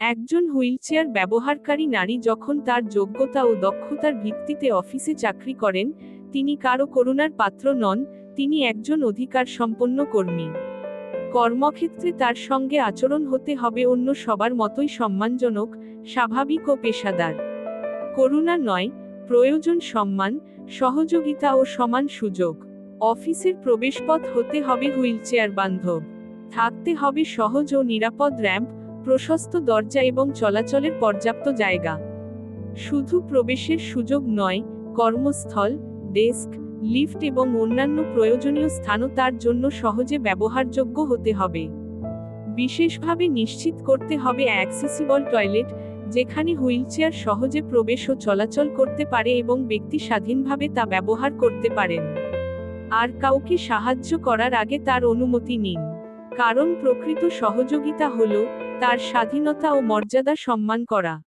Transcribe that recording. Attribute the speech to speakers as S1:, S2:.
S1: একজন হুইলচেয়ার ব্যবহারকারী নারী যখন তার যোগ্যতা ও দক্ষতার ভিত্তিতে অফিসে চাকরি করেন, তিনি কারও করুণার পাত্র নন, তিনি একজন অধিকারসম্পন্ন কর্মী। কর্মক্ষেত্রে তার সঙ্গে আচরণ হতে হবে অন্য সবার মতোই সম্মানজনক, স্বাভাবিক ও পেশাদার। করুণা নয়, প্রয়োজন সম্মান, সহযোগিতা ও সমান সুযোগ। অফিসের প্রবেশপথ হতে হবে হুইলচেয়ার বান্ধব। থাকতে হবে সহজ ও নিরাপদ র্যাম্প, প্রশস্ত দরজা এবং চলাচলের পর্যাপ্ত জায়গা। শুধু প্রবেশের সুযোগ নয়, কর্মস্থল, ডেস্ক, লিফট এবং অন্যান্য প্রয়োজনীয় স্থানও তার জন্য সহজে ব্যবহারযোগ্য হতে হবে। বিশেষভাবে নিশ্চিত করতে হবে অ্যাক্সেসিবল টয়লেট, যেখানে হুইলচেয়ার সহজে প্রবেশ ও চলাচল করতে পারে এবং ব্যক্তি স্বাধীনভাবে তা ব্যবহার করতে পারেন। আর কাউকে সাহায্য করার আগে তার অনুমতি নিন। কারণ প্রকৃত সহযোগিতা হল তার স্বাধীনতা ও মর্যাদা সম্মান করা।